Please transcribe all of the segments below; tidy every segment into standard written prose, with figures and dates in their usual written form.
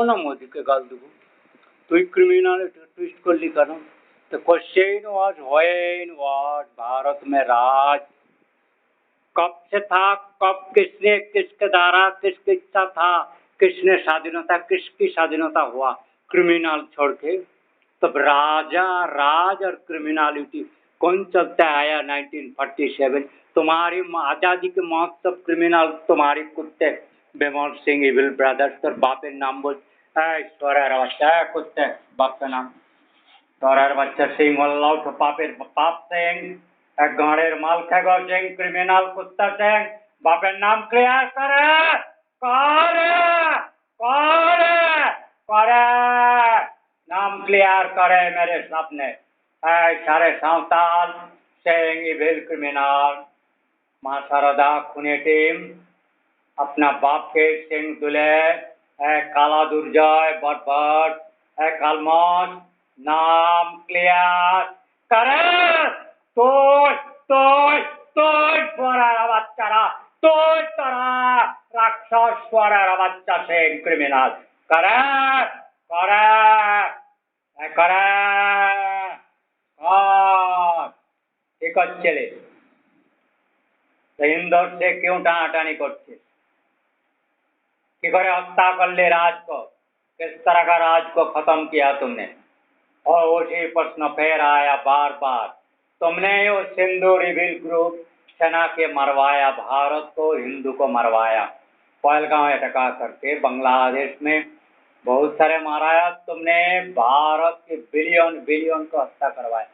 না মোদিকে গাল দেবো, তুই क्रिमिनल ट्विस्ट করলি কেন? The question was when was Bharat में राज, कब से था, कब किसने किसके द्वारा किसकी इच्छा था, किसने स्वाधीनता किसकी स्वाधीनता हुआ क्रिमिनल छोड़ के? तब राजा राज और क्रिमिनलिटी कौन चलता आया 1947? तुम्हारी आजादी के महोत्सव क्रिमिनल तुम्हारे कुत्ते बेमौल सिंह इविल ब्रदर्स, তোর বাপের নাম বল, ঈশ্বরের বাচ্চা কুত্তে বাপ का नाम তোরার বাচ্চা সিং হল্লাও তো পাপের পাপ সিং, এক গাঁড়ের মাল খেগো সিং, ক্রিমিনাল কুত্তা সিং, বাপের নাম ক্লিয়ার করে করে করে করে नाम क्लियर करे मेरे सामने। सारे सावताल सिंह इविल क्रिमिनल, माँ शारदा खूनी टीम, अपना बाप के सिंह दुले, काला दुर्जय बट कालमोस, नाम क्लियर करे। स्वरेर बाच्चारा तोरा राक्षस स्वरेर बाच्चा सिंह क्रिमिनल करे करे करे ঠিক হচ্ছে हिंदोर से क्यों टानाटानी करছে? कि करे हत्या कर ले राज को, किस तरह का राज को खत्म किया तुमने? और वही प्रश्न फिर आया बार बार, तुमने वो सिंधु रिविल ग्रुप सेना के मरवाया, भारत को हिंदू को मरवाया, पहलगांव अटैक करके बांग्लादेश में बहुत सारे माराया तुमने, भारत के बिलियन बिलियन को हत्या करवाया।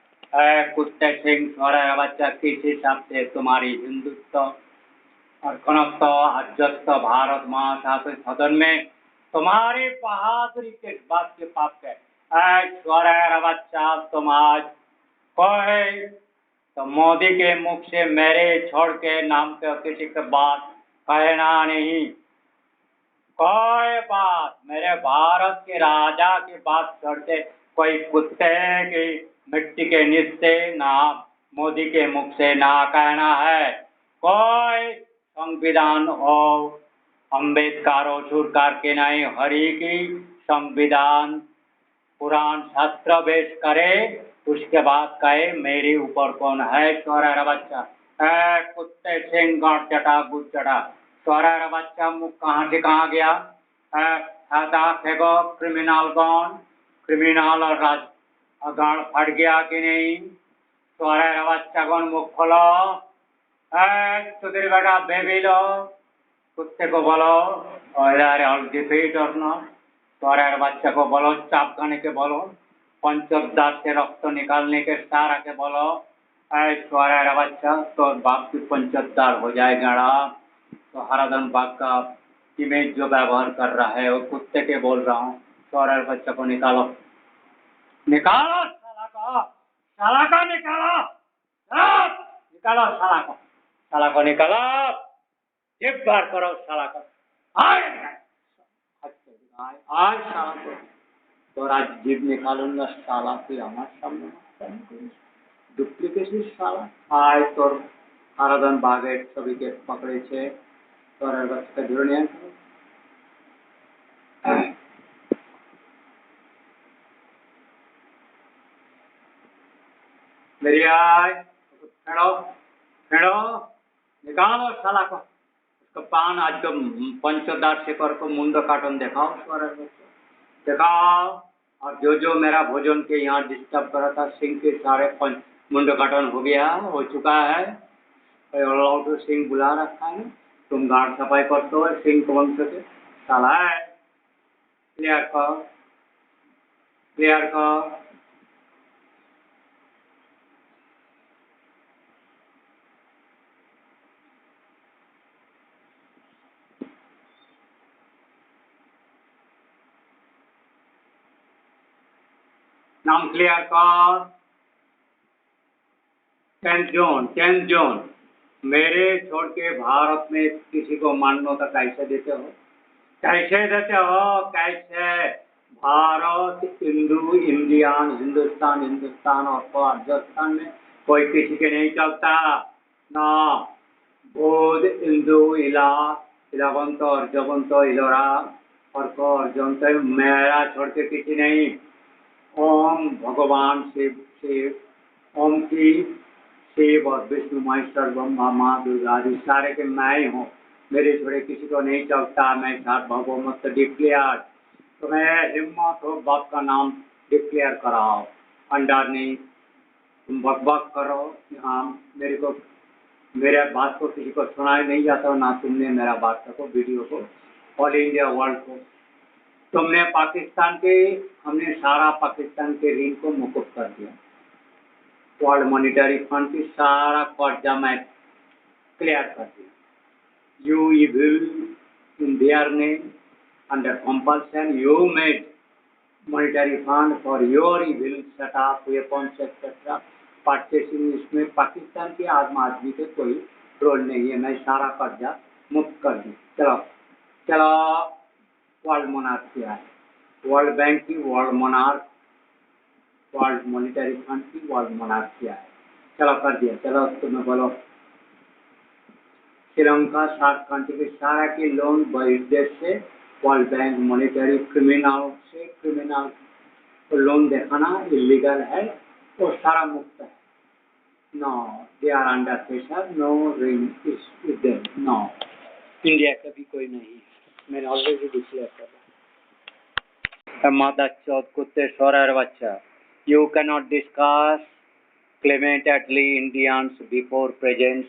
कुत्ते सिंह स्वरेर बच्चा, किस हिसाब से तुम्हारी हिंदुत्व और घनत्व अध्यस्त भारत महाशासित सदन में तुम्हारी बहादुरी के बात के पाप है? स्वरेर बच्चा तुम आज कोई तो मोदी के मुख से मेरे छोड़ के नाम पे किसी के बात कहना नहीं, कोई बात मेरे भारत के राजा की बात करते कोई कुत्ते की मिट्टी के नीचे ना मोदी के मुख से ना कहना है। कोई संविधान और अम्बेडकर और सुरकार के नहीं, हरि की संविधान पुराण शास्त्र बेच करे, उसके बाद कहे मेरे ऊपर कौन है? स्वरेर बच्चा कुत्ते सिंह गांठ चटा गुट चटा, स्वरेर बच्चा मुख कहाँ से कहाँ गया? फेंको क्रिमिनल गौन, क्रिमिनल और राज गांड फट गया कि नहीं? स्वरेर बच्चा कौन मुख खोलो, चुदरी बेटा बेबी लो, कुत्ते को बोलो ऑल डिफीट और नॉट, स्वरेर बच्चा को बोलो चाप खाने के बोलो, पंचोद्धार से रक्त निकालने के सारा के बोलो, स्वरेर बच्चा तो बाप की पंचोद्धार हो जाएगा। तो हराधन बाग का इमेज जो व्यवहार कर रहा है वो कुत्ते के बोल रहा हूँ, स्वरेर बच्चा को निकालो निकालो, साला को निकालो, निकालो साला को निकालो, जिप बार करो साला को, आज साला को तो आज जीप निकालूंगा साला की हमारे सामने डुप्लीकेसी साला। आज तो हराधन बागे सभी के पकड़े छे, स्वरेर बच्चा धीरे नहीं मेरी आय फेड़ो फेड़ो निकालो साला को, उसका पान आज तो पंचोद्धार शेखर को मुंडो काटन दिखाओ, स्वरेर बच्चा दिखाओ। और जो मेरा भोजन के यहाँ डिस्टर्ब करा था सिंह के सारे मुंडो काटन हो गया, हो चुका है। तो सिंह बुला रखा है, तुम गांड सफाई करते हो सिंह को वंश के साला है, क्लियर करो क्लियर करो। नाम क्लियर कर। 10 जून मेरे छोड़ के भारत में किसी को मान्यता कैसे देते हो? कैसे देते हो? कैसे? भारत हिंदू इंडियन हिंदुस्तान और पाकिस्तान में कोई किसी के नहीं चलता ना। बौद्ध हिंदू इला इलावंत और जवंत इलोरा और जानते मेरा छोड़ के किसी नहीं। ओम भगवान शिव शिव ओम की शिव और विष्णु महेश्वर ब्रह्मा माँ दुर्गा आदि सारे के मैं ही हूँ। मेरे छोड़े किसी को नहीं चलता। मैं सार्वभौमत्व डिक्लेयर। तुम्हें हिम्मत हो बाप का नाम डिक्लेयर कराओ। अंडर नहीं तुम बकबक करो। हाँ मेरे बात को किसी को सुनाई नहीं जाता ना तुमने मेरा बात को वीडियो को ऑल इंडिया वर्ल्ड को। तुमने पाकिस्तान के हमने सारा पाकिस्तान के ऋण को मुकुट कर दिया। वर्ल्ड मॉनिटरी फंड की सारा कर्जा मैं क्लियर कर दिया। You evil in their name under compulsion you made monetary fund for your evil setup weapons etcetera purchasing. इसमें पाकिस्तान के आम आदमी के कोई रोल नहीं है। मैं सारा कर्जा मुक्त कर दी। चलो चलो वर्ल्ड मोनार्क क्या है? वर्ल्ड बैंक की world monarch world monetary fund की वर्ल्ड मोनार्क क्या है? चलो कर दिया। चलो तुम्हें बोलो श्रीलंका सार्क कंट्री के सारा की लोन बहिर्देश से वर्ल्ड बैंक मॉनिटरी क्रिमिनल से क्रिमिनल तो लोन देखाना इलीगल है और सारा मुक्त है। No they are under pressure. No ring is them. No India का भी कोई नहीं है। मैंने ऑलरेडी डिक्लेयर कर दिया। मादा चौथ कुत्ते सोरार बच्चा you can not discuss clemently Indians before presents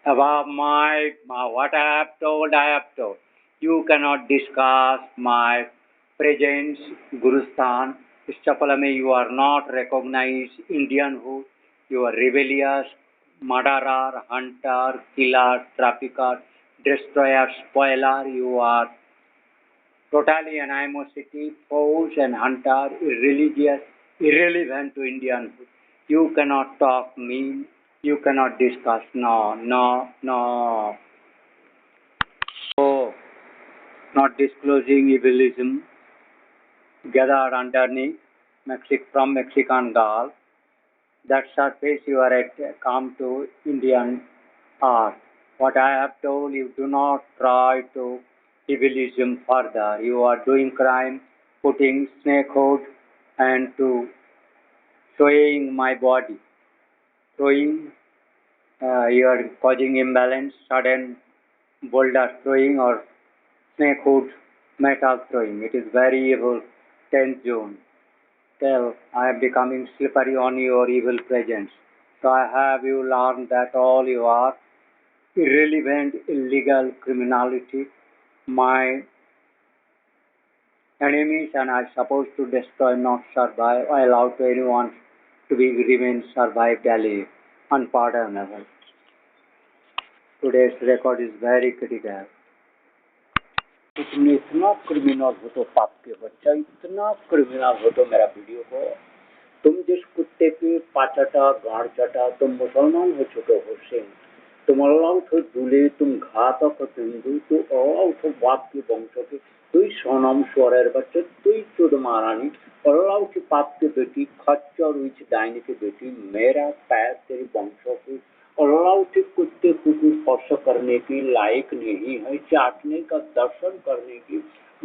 about my what I have told. You cannot discuss my presence Gurustan. Stapalame, you are not recognized Indianhood. You are rebellious, murderer, hunter, killer, trafficker, destroyer, spoiler. You are totally animosity, foes and hunter, irreligious, irrelevant to Indianhood. You cannot talk mean. You cannot discuss. No, no, no. Oh, not disclosing evilism gathered underneath from Mexican Gulf. That surface you are at come to Indian art. What I have told you, do not try to evilism further. You are doing crime, putting snakehood and to swaying my body, throwing. You are causing imbalance, sudden boulder throwing or snakehood metal throwing. It is very evil. 10th June. Tell I am becoming slippery on your evil presence. So I have you learned that all you are irrelevant, illegal criminality, my enemies, and I supposed to destroy, not survive. I allow to anyone to be remain survived alive, unpardonable. Today's record is very critical. तुमने इतना criminal हो तो पाप के बच्चा, इतना criminal हो तो मेरा वीडियो को तुम जिस कुत्ते के पाचटा गाड़ चटा तुम मुसलमान हो चुके हो सिंह। तुम अल्लाह उठो दूले तुम घातक हो हिंदू तो अल्लाह उठो बाप के वंशों के तुई सोनम स्वरेर बच्चे तुई चुद महारानी अल्लाह उठी पाप के बेटी खच्चर उच डायनी की बेटी मेरा पैर तेरी वंशों की अल्लाह उठी कुत्ते कुकुर स्पर्श करने की लायक नहीं है। चाटने का दर्शन करने की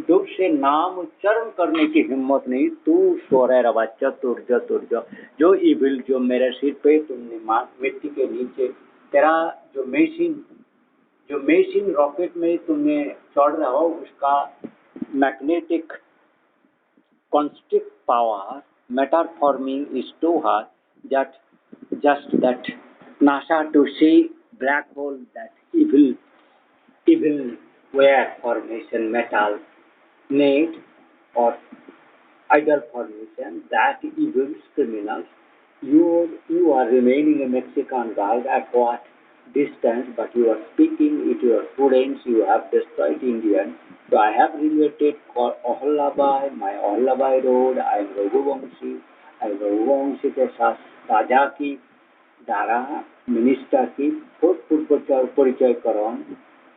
दूर से नाम उच्चारण करने की हिम्मत नहीं। तू स्वरेर बच्चा तुर्जा जो इविल जो मेरे सिर पे तुमने मिट्टी के नीचे तेरा जो मेशिन रॉकेट में तुमने चढ़ रहा हो उसका magnetic constrict power matter for me is too hard that just that NASA to see black hole that evil where formation metal need or idol formation that evil criminals. You are remaining a Mexican guide at what distance, but you are speaking with your students. You have destroyed Indian. So I have related for Ohlabai, my Ohlabai road. I am Raghuvanshi. I am Raghuvanshi के साझा की धारा minister की पूर्व परिचय करो।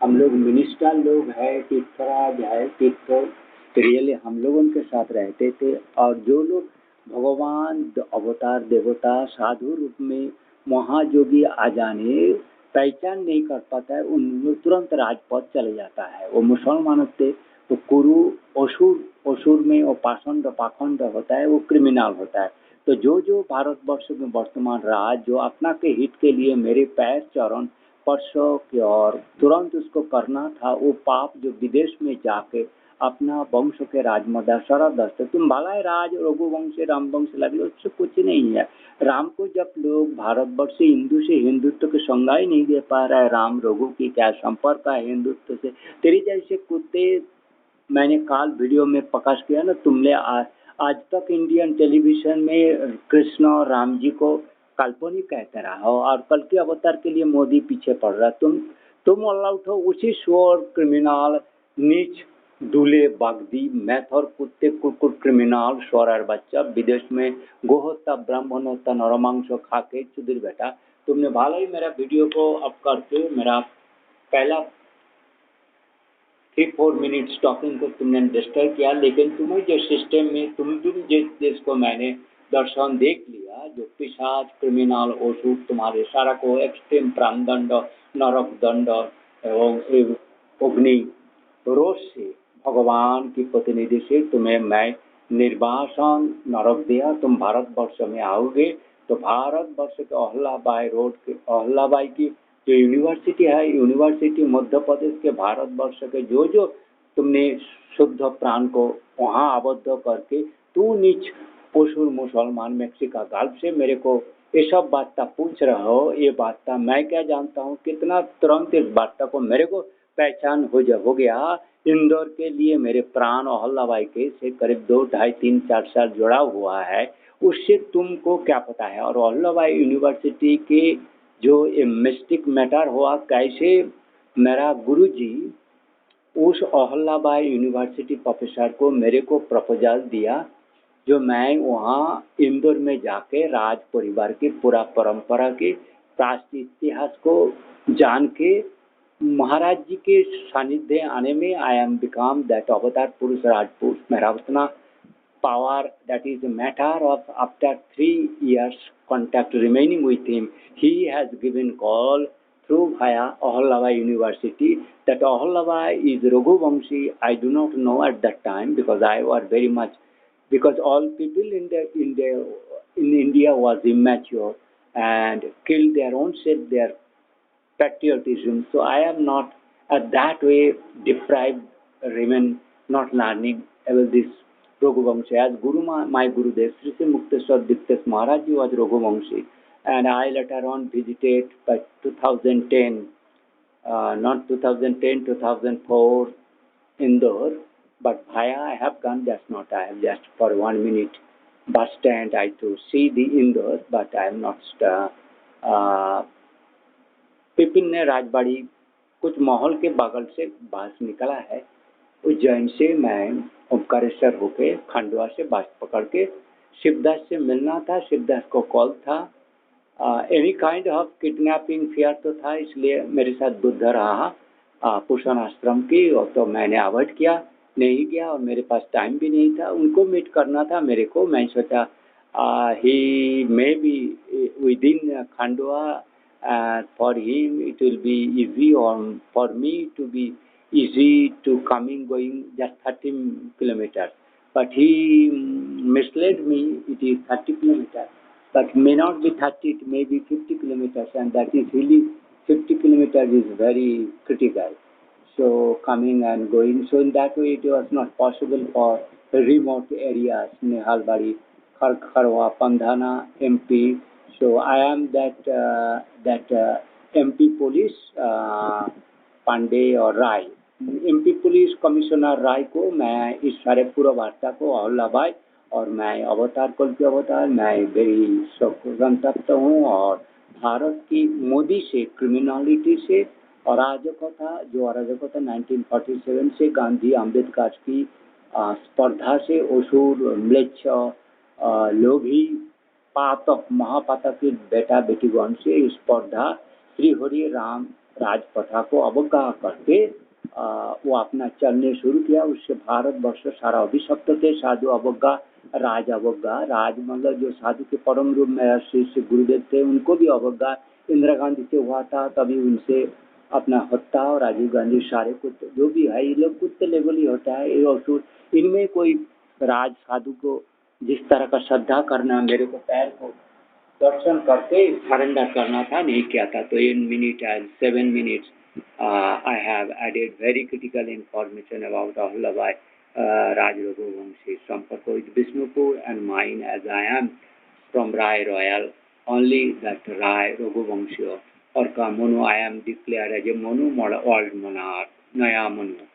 हम लोग मिनिस्टर लोग है तीर्थराज है तीर्थ रियली हम लोग उनके साथ रहते थे और जो लोग भगवान अवतार देवता साधु रूप में महायोगी आ जाने पहचान नहीं कर पाता है उन तुरंत राजपथ चले जाता है। वो मुसलमानों से तो कुरु असुर, असुर में वो पाखंड पाखंड होता है, वो क्रिमिनल होता है। तो जो जो भारतवर्ष में वर्तमान राज जो अपना के हित के लिए मेरे पैर चरण परसों के और तुरंत उसको करना था, वो पाप जो विदेश में जाके अपना वंश के राजमदा शरदस्त तुम भला है राज रघुवंश राम वंश लगे, उससे कुछ नहीं है। राम को जब लोग भारतवर्ष से हिंदू से हिंदुत्व की संज्ञा नहीं दे पा रहा है, राम रघु की क्या संपर्क है हिंदुत्व से। तेरी जैसे कुत्ते मैंने काल वीडियो में प्रकाश किया ना, तुमने आज तक इंडियन टेलीविजन में कृष्ण और राम जी को काल्पनिक कहते रहा हो और कल के अवतार के लिए मोदी पीछे पड़ रहा। तुम अल्लाह उठो उसी शोर क्रिमिनल नीच दूल्हे बागदी मैथ और कुत्ते कुकुर क्रिमिनल शोर बच्चा विदेश में गोहत्या ब्राह्मण हत्या नरमांस खा के चुदिर बेटा। तुमने भला ही मेरा वीडियो को अप करके मेरा पहला 3-4 मिनट्स टॉकिंग को तुमने डिस्ट्रॉय किया, लेकिन तुम्हें जो सिस्टम में तुम जिस देश को मैंने दर्शन देख लिया, जो पिशाच क्रिमिनल ओसुर तुम्हारे सारा को एक्सट्रीम प्राणदंड नरक दंड एवं अग्नि रोष से भगवान की प्रतिनिधि से तुम्हें मैं निर्वासन नरक दिया। तुम भारतवर्ष में आओगे तो भारतवर्ष के अहलाबाई रोड के अहलाबाई की जो यूनिवर्सिटी है, यूनिवर्सिटी मध्य प्रदेश के भारतवर्ष के जो जो तुमने शुद्ध प्राण को वहाँ आबद्ध करके तू नीच पशुर मुसलमान मेक्सिका गल्फ से मेरे को ये सब बात पूछ रहे हो। ये बात मैं क्या जानता हूँ, कितना तुरंत इस बात को मेरे को पहचान हो गया। इंदौर के लिए मेरे प्राण अहलाबाई के से करीब 2, 2.5, 3, 4 साल जुड़ा हुआ है, उससे तुमको क्या पता है। और अहलाबाई यूनिवर्सिटी के जो ये मिस्टिक मैटर हुआ, कैसे मेरा गुरुजी उस अहलाबाई यूनिवर्सिटी प्रोफेसर को मेरे को प्रपोजल दिया, जो मैं वहाँ इंदौर में जाके राज परिवार की पूरा परंपरा के प्राचीन इतिहास को जान के महाराज जी के सानिध्य आने में आई एम बिकम दैट अवतार पुरुष राजपूत। मेरा उतना power, that is a matter of after 3 years contact remaining with him, he has given call through via Ahalabai University that Ahalabai is Raghuvamshi. I do not know at that time because I was very much, because all people in India was immature and killed their own self, their patriotism. So I am not at that way deprived, remain not learning about this Raghuvamshi. As Guru, my Gurudev, Sri Sri Mukteswar Diktas Maharaj Ji was Raghuvamshi, and I later on visited by 2010, not 2010, 2004 Indore, but I have gone just not. I have just for 1 minute bus stand I to see the Indore, but I am not. पिपिन ने राजबाड़ी कुछ माहौल के बगल से बास निकला है। उज्जैन से मैं ओमकारेश्वर होके खंडवा से बस पकड़ के शिवदास से मिलना था। शिवदास को कॉल था, any kind of kidnapping fear तो था, इसलिए मेरे साथ बुद्ध रहा पुष्ण आश्रम की, और तो मैंने अवॉइड किया, नहीं गया और मेरे पास टाइम भी नहीं था। उनको मीट करना था मेरे को। मैं सोचा he may be within Khandwa, for him it will be easy, or for me to be easy to coming going just 30 kilometers, but he misled me. It is 30 kilometers, but may not be 30, it may be 50 kilometers, and that is really 50 kilometers is very critical. So coming and going, so in that way it was not possible for remote areas, Nehalbari, Kharwa, Pandhana, MP. So I am that MP police Pandey और Rai, MP police commissioner Rai को मैं इस सारे पूरा वार्ता को अहलाबाई और मैं अवतार कल के अवतार, मैं वेरी संतप्त हूँ। और भारत की मोदी से क्रिमिनलिटी से अराजकता, जो अराजकता 1947 से गांधी अम्बेडकर की स्पर्धा से असुर म्लेच्छ लोभी पातक महापातक के बेटा बेटीगण से स्पर्धा श्री हरि राम राजपथा को अवज्ञा करके वो अपना चलने शुरू किया। उससे भारतवर्ष सारा अभिशप्त थे। साधु अवज्ञा, राज अवज्ञा, राज मतलब जो साधु के परम रूप में श्री गुरुदेव थे, उनको भी अवज्ञा इंदिरा गांधी से हुआ था। तभी उनसे अपना हत्या और राजीव गांधी सारे कुत्ते जो भी है ये लोग कुत्ते लेवल ही होता है ये असुर। इनमें कोई राज साधु को जिस तरह का श्रद्धा करना मेरे को पैर को दर्शन करके सरेंडर करना था नहीं किया था। तो इन minute and 7 minutes I have added very critical information about Ahlubai Raj Raghuvamshi Sampurk with Bishnupur and mine as I am from Rai Royal, only that Rai Raghuvamshi or Manu I am declared as a Manu world monarch, Naya Manu.